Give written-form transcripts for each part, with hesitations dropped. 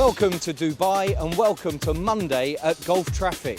Welcome to Dubai and welcome to Monday at Gulf Traffic.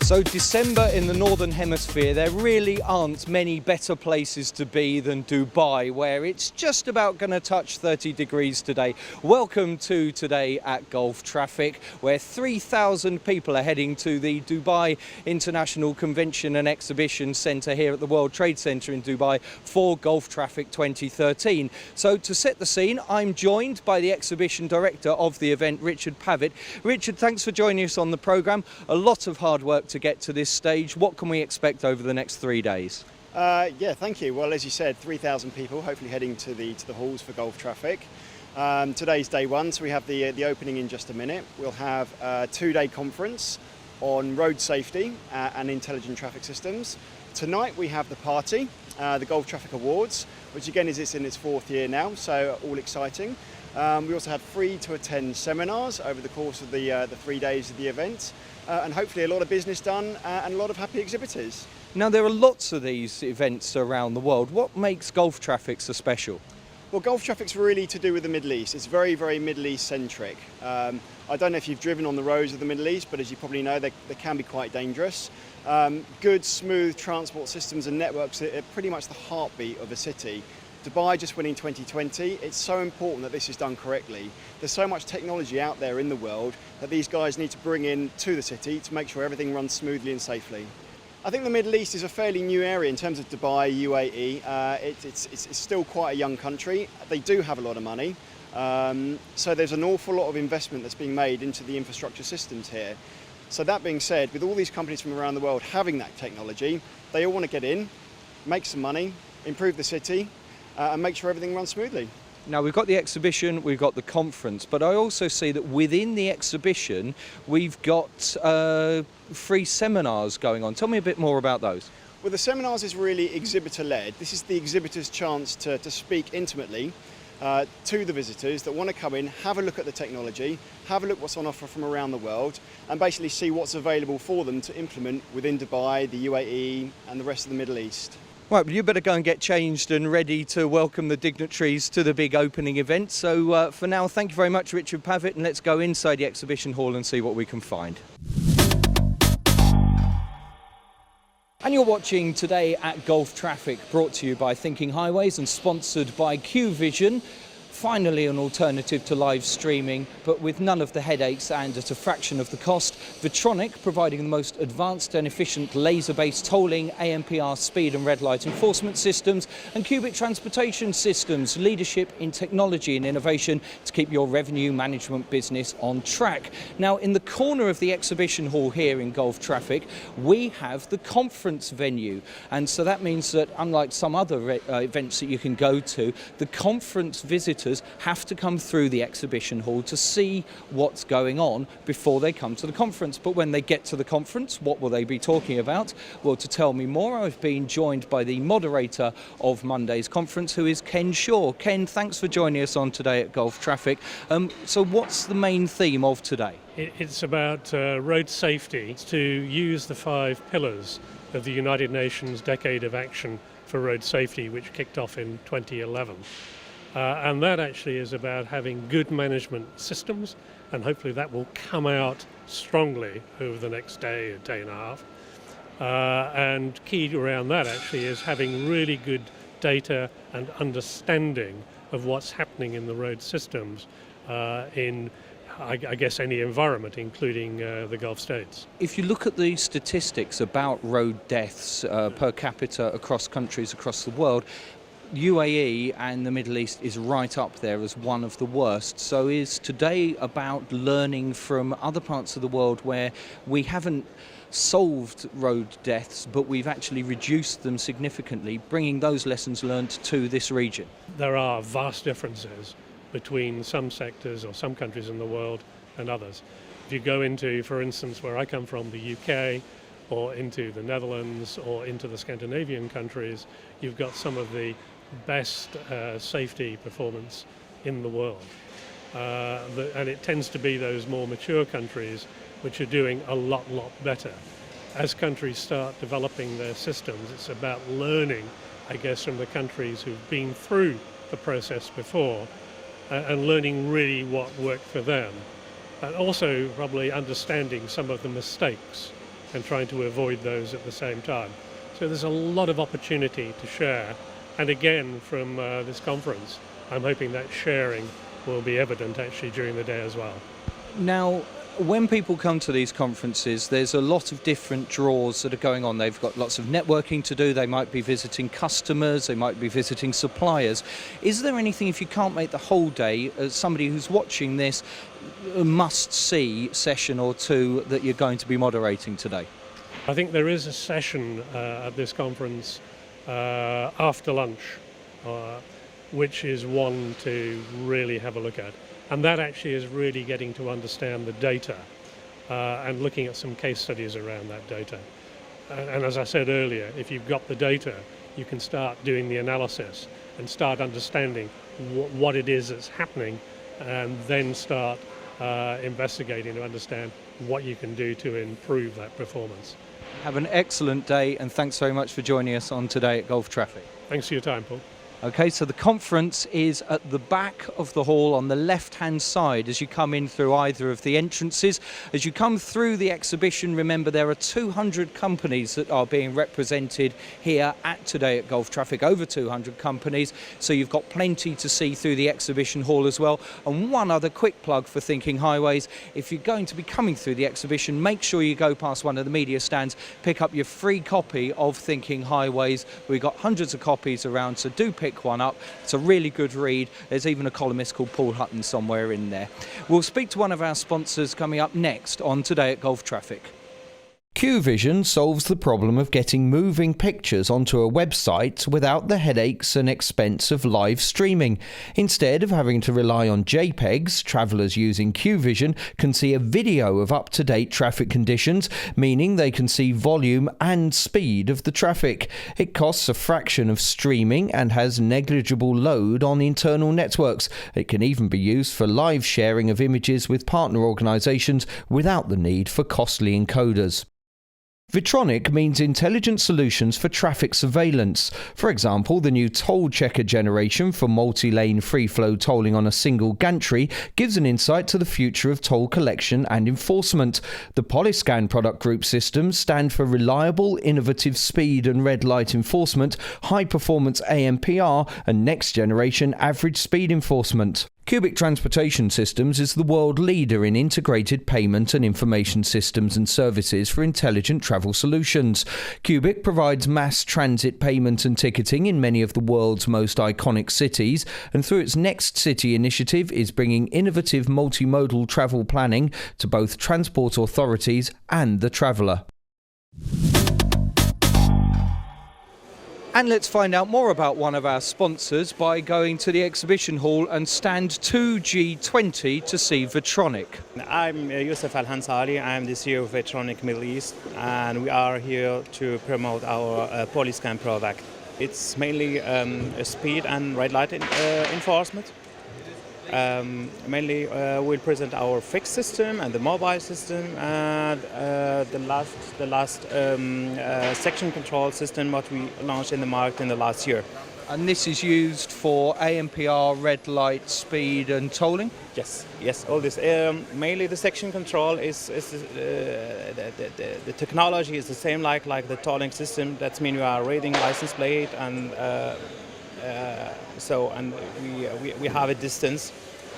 So December in the Northern Hemisphere, there really aren't many better places to be than Dubai, where it's just about going to touch 30 degrees today. Welcome to Today at Gulf Traffic, where 3,000 people are heading to the Dubai International Convention and Exhibition Centre here at the World Trade Centre in Dubai for Gulf Traffic 2013. So to set the scene, I'm joined by the exhibition director of the event, Richard Pavitt. Richard, thanks for joining us on the programme. A lot of hard work to get to this stage. What can we expect over the next 3 days? Yeah, thank you. Well, as you said, 3,000 people hopefully heading to the halls for Gulf Traffic. Today's day one, so we have the opening in just a minute. We'll have a 2-day conference on road safety and intelligent traffic systems. Tonight we have the party, the Gulf Traffic Awards, which again is in its 4th year now, so all exciting. We also have free to attend seminars over the course of the 3 days of the event. And hopefully a lot of business done and a lot of happy exhibitors. Now, there are lots of these events around the world. What makes Gulf Traffic so special? Well, Gulf Traffic's really to do with the Middle East. It's very, very Middle East centric. I don't know if you've driven on the roads of the Middle East, but as you probably know, they can be quite dangerous. Good, smooth transport systems and networks are pretty much the heartbeat of a city. Dubai just winning 2020, it's so important that this is done correctly. There's so much technology out there in the world that these guys need to bring in to the city to make sure everything runs smoothly and safely. I think the Middle East is a fairly new area in terms of Dubai, UAE. It's still quite a young country. They do have a lot of money. So there's an awful lot of investment that's being made into the infrastructure systems here. So that being said, with all these companies from around the world having that technology, they all want to get in, make some money, improve the city, and make sure everything runs smoothly. Now, we've got the exhibition, we've got the conference, but I also see that within the exhibition we've got free seminars going on. Tell me a bit more about those. Well, the seminars is really exhibitor-led. This is the exhibitor's chance to speak intimately to the visitors that want to come in, have a look at the technology, have a look what's on offer from around the world, and basically see what's available for them to implement within Dubai, the UAE, and the rest of the Middle East. Right, but you better go and get changed and ready to welcome the dignitaries to the big opening event. So for now, thank you very much, Richard Pavitt, and let's go inside the exhibition hall and see what we can find. And you're watching Today at Gulf Traffic, brought to you by Thinking Highways and sponsored by Q-Vision. Finally, an alternative to live streaming, but with none of the headaches and at a fraction of the cost. Vitronic, providing the most advanced and efficient laser-based tolling, ANPR speed and red light enforcement systems, and Cubic Transportation Systems, leadership in technology and innovation to keep your revenue management business on track. Now, in the corner of the exhibition hall here in Gulf Traffic, we have the conference venue. And so that means that, unlike some other events that you can go to, the conference visitors have to come through the exhibition hall to see what's going on before they come to the conference. But when they get to the conference, what will they be talking about? Well, to tell me more, I've been joined by the moderator of Monday's conference, who is Ken Shaw. Ken, thanks for joining us on Today at Gulf Traffic. So what's the main theme of today? It's about road safety, to use the 5 pillars of the United Nations Decade of Action for Road Safety, which kicked off in 2011. And that actually is about having good management systems, and hopefully that will come out strongly over the next day, a day and a half. And key around that actually is having really good data and understanding of what's happening in the road systems in, I guess, any environment, including the Gulf states. If you look at the statistics about road deaths per capita across countries across the world, UAE and the Middle East is right up there as one of the worst. So is today about learning from other parts of the world where we haven't solved road deaths, but we've actually reduced them significantly, bringing those lessons learned to this region? There are vast differences between some sectors or some countries in the world and others. If you go into, for instance, where I come from, the UK, or into the Netherlands, or into the Scandinavian countries, you've got some of the best safety performance in the world. And it tends to be those more mature countries which are doing a lot better. as countries start developing their systems, it's about learning, I guess, from the countries who've been through the process before and learning really what worked for them. And also probably understanding some of the mistakes and trying to avoid those at the same time. So there's a lot of opportunity to share. And again, from this conference, I'm hoping that sharing will be evident actually during the day as well. Now, when people come to these conferences, there's a lot of different draws that are going on. They've got lots of networking to do. They might be visiting customers. They might be visiting suppliers. Is there anything, if you can't make the whole day, as somebody who's watching this, a must-see session or two that you're going to be moderating today? I think there is a session at this conference after lunch, which is one to really have a look at. And that actually is really getting to understand the data and looking at some case studies around that data. And as I said earlier, if you've got the data, you can start doing the analysis and start understanding what it is that's happening, and then start investigating to understand what you can do to improve that performance. Have an excellent day, and thanks very much for joining us on Today at Gulf Traffic. Thanks for your time, Paul. Okay, so the conference is at the back of the hall on the left-hand side as you come in through either of the entrances. As you come through the exhibition, remember there are 200 companies that are being represented here at Today at Gulf Traffic, over 200 companies, so you've got plenty to see through the exhibition hall as well. And one other quick plug for Thinking Highways: if you're going to be coming through the exhibition, make sure you go past one of the media stands, pick up your free copy of Thinking Highways. We've got hundreds of copies around, so do pick one up. It's a really good read. There's even a columnist called Paul Hutton somewhere in there. We'll speak to one of our sponsors coming up next on Today at Gulf Traffic. QVision solves the problem of getting moving pictures onto a website without the headaches and expense of live streaming. Instead of having to rely on JPEGs, travellers using QVision can see a video of up-to-date traffic conditions, meaning they can see volume and speed of the traffic. It costs a fraction of streaming and has negligible load on internal networks. It can even be used for live sharing of images with partner organisations without the need for costly encoders. Vitronic means intelligent solutions for traffic surveillance. For example, the new toll checker generation for multi-lane free-flow tolling on a single gantry gives an insight to the future of toll collection and enforcement. The Polyscan product group systems stand for reliable, innovative speed and red light enforcement, high-performance AMPR and next-generation average speed enforcement. Cubic Transportation Systems is the world leader in integrated payment and information systems and services for intelligent travel solutions. Cubic provides mass transit payment and ticketing in many of the world's most iconic cities, and through its Next City initiative is bringing innovative multimodal travel planning to both transport authorities and the traveller. And let's find out more about one of our sponsors by going to the exhibition hall and stand 2G20 to see Vitronic. I'm Youssef Al-Hansali. I'm the CEO of Vitronic Middle East, and we are here to promote our Polyscan product. It's mainly speed and red light enforcement. Mainly we'll present our fixed system and the mobile system, and the last section control system what we launched in the market in the last year. And this is used for AMPR, red light, speed and tolling? Yes, all this. Mainly the section control is the technology is the same like the tolling system. That means you are reading license plate, and we have a distance.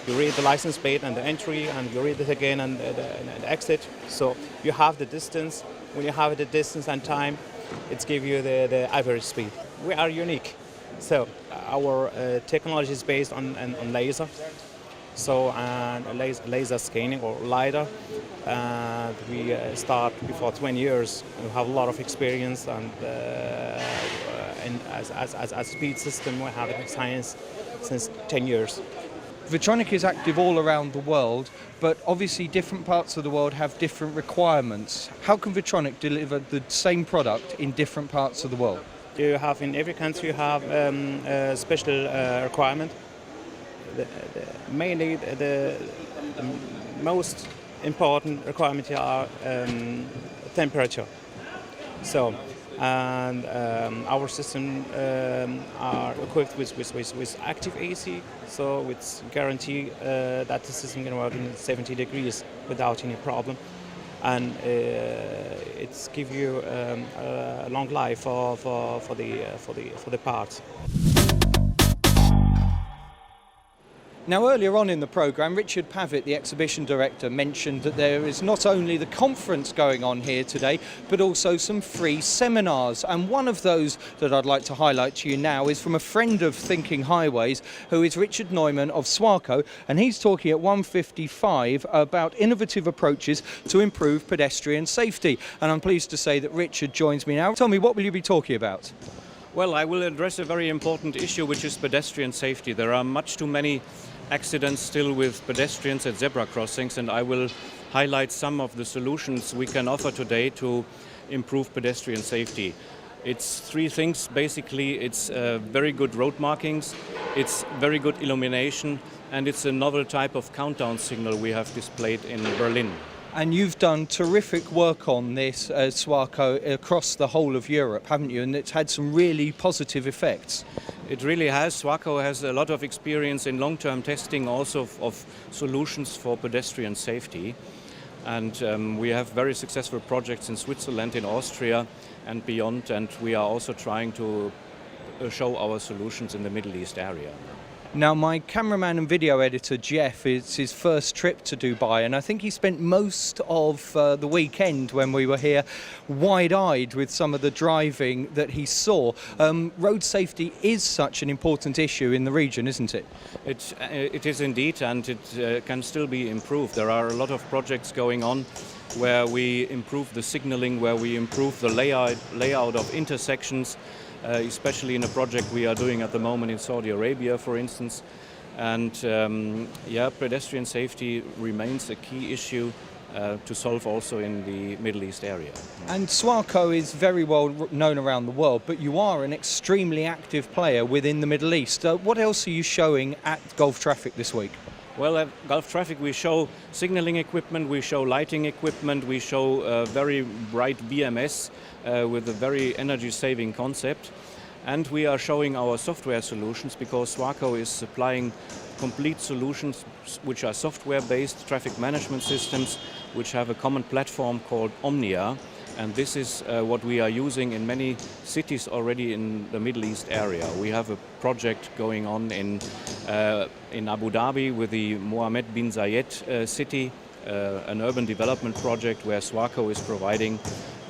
You read the license plate and the entry, and you read it again and the exit. So you have the distance. When you have the distance and time, it gives you the average speed. We are unique. So our technology is based on laser. So laser scanning or LiDAR. And we start before 20 years. We have a lot of experience, and as a speed system, we have science since 10 years. Vitronic is active all around the world, but obviously different parts of the world have different requirements. How can Vitronic deliver the same product in different parts of the world? You have in every country you have a special requirement. Mainly the most important requirements are temperature. So, and our system are equipped with active AC, so it's guarantee that the system can work in 70 degrees without any problem, and it's give you a long life for the parts. Now, earlier on in the programme, Richard Pavitt, the exhibition director, mentioned that there is not only the conference going on here today, but also some free seminars. And one of those that I'd like to highlight to you now is from a friend of Thinking Highways, who is Richard Neumann of SWACO, and he's talking at 1:55 about innovative approaches to improve pedestrian safety. And I'm pleased to say that Richard joins me now. Tell me, what will you be talking about? Well, I will address a very important issue, which is pedestrian safety. There are much too many accidents still with pedestrians at zebra crossings, and I will highlight some of the solutions we can offer today to improve pedestrian safety. It's three things basically. It's very good road markings, it's very good illumination, and it's a novel type of countdown signal we have displayed in Berlin. And you've done terrific work on this as SWACO across the whole of Europe, haven't you? And it's had some really positive effects. It really has. SWACO has a lot of experience in long-term testing also of solutions for pedestrian safety. And we have very successful projects in Switzerland, in Austria and beyond. And we are also trying to show our solutions in the Middle East area. Now, my cameraman and video editor, Jeff, it's his first trip to Dubai, and I think he spent most of the weekend when we were here wide-eyed with some of the driving that he saw. Road safety is such an important issue in the region, isn't it? It is indeed, and it can still be improved. There are a lot of projects going on where we improve the signaling, where we improve the layout of intersections, especially in a project we are doing at the moment in Saudi Arabia, for instance. And pedestrian safety remains a key issue to solve also in the Middle East area. And SWACO is very well known around the world, but you are an extremely active player within the Middle East. What else are you showing at Gulf Traffic this week? Well, at Gulf Traffic we show signaling equipment, we show lighting equipment, we show very bright BMS with a very energy-saving concept. And we are showing our software solutions because SWACO is supplying complete solutions which are software-based traffic management systems which have a common platform called Omnia. And this is what we are using in many cities already in the Middle East area. We have a project going on in Abu Dhabi with the Mohammed bin Zayed city, an urban development project where SWACO is providing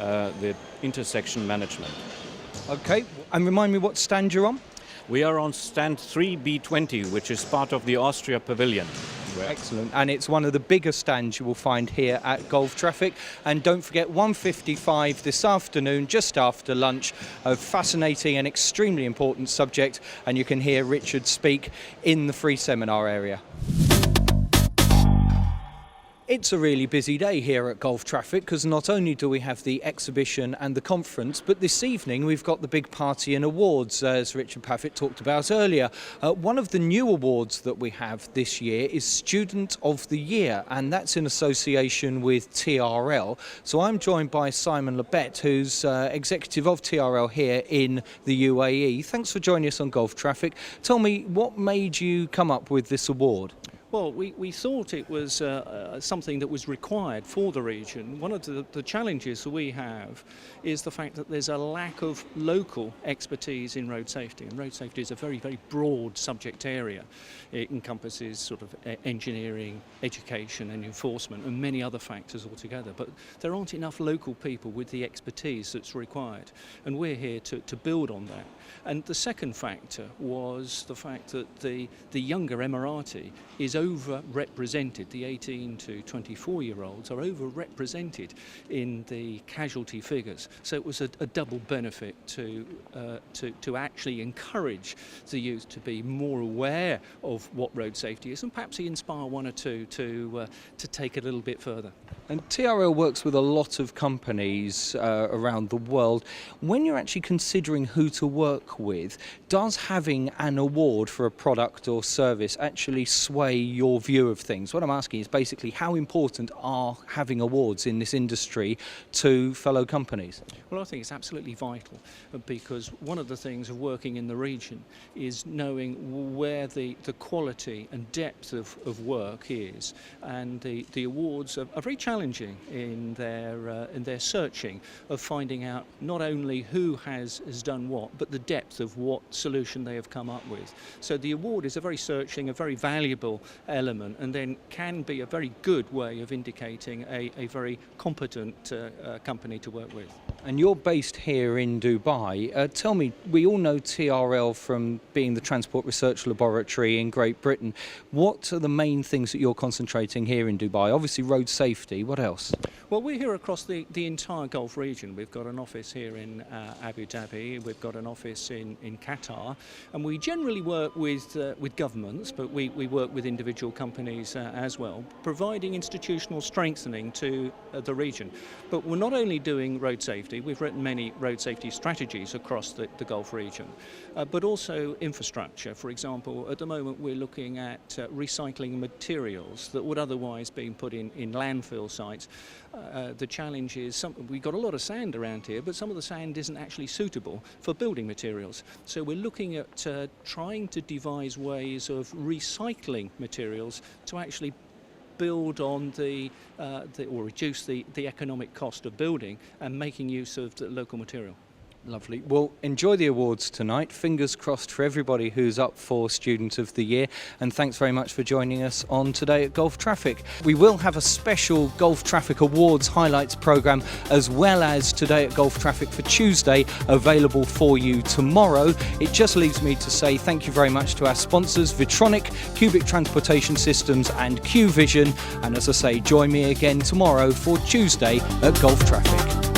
the intersection management. Okay, and remind me what stand you're on? We are on stand 3B20, which is part of the Austria Pavilion. Excellent, and it's one of the bigger stands you will find here at Gulf Traffic. And don't forget, 1:55 this afternoon, just after lunch, a fascinating and extremely important subject, and you can hear Richard speak in the free seminar area. It's a really busy day here at Gulf Traffic because not only do we have the exhibition and the conference, but this evening we've got the big party and awards, as Richard Pavitt talked about earlier. One of the new awards that we have this year is Student of the Year, and that's in association with TRL. So I'm joined by Simon Lebet, who's executive of TRL here in the UAE. Thanks for joining us on Gulf Traffic. Tell me, what made you come up with this award? Well, we thought it was something that was required for the region. One of the challenges we have is the fact that there's a lack of local expertise in road safety. And road safety is a very, very broad subject area. It encompasses sort of engineering, education and enforcement and many other factors altogether. But there aren't enough local people with the expertise that's required. And we're here to build on that. And the second factor was the fact that the younger Emirati is overrepresented. The 18 to 24-year-olds are overrepresented in the casualty figures. So it was a double benefit to actually encourage the youth to be more aware of what road safety is, and perhaps inspire one or two to take it a little bit further. And TRL works with a lot of companies around the world. When you're actually considering who to work with, does having an award for a product or service actually sway your view of things? What I'm asking is basically how important are having awards in this industry to fellow companies? Well, I think it's absolutely vital because one of the things of working in the region is knowing where the quality and depth of work is, and the awards are very challenging in their searching of finding out not only who has done what, but the depth of what solution they have come up with. So the award is a very searching, a very valuable element, and then can be a very good way of indicating a very competent company to work with. And you're based here in Dubai. Tell me, we all know TRL from being the Transport Research Laboratory in Great Britain. What are the main things that you're concentrating here in Dubai? Obviously road safety, what else? Well, we're here across the entire Gulf region. We've got an office here in Abu Dhabi, we've got an office in Qatar, and we generally work with governments, but we work with individual companies as well, providing institutional strengthening to the region. But we're not only doing road safety, we've written many road safety strategies across the Gulf region, but also infrastructure. For example, at the moment we're looking at recycling materials that would otherwise be put in landfill sites. The challenge is we've got a lot of sand around here, but some of the sand isn't actually suitable for building materials. So we're looking at trying to devise ways of recycling materials to actually build on or reduce the economic cost of building and making use of the local material. Lovely. Well, enjoy the awards tonight. Fingers crossed for everybody who's up for Student of the Year. And thanks very much for joining us on Today at Gulf Traffic. We will have a special Gulf Traffic Awards highlights programme as well as Today at Gulf Traffic for Tuesday available for you tomorrow. It just leaves me to say thank you very much to our sponsors, Vitronic, Cubic Transportation Systems and Q Vision. And as I say, join me again tomorrow for Tuesday at Gulf Traffic.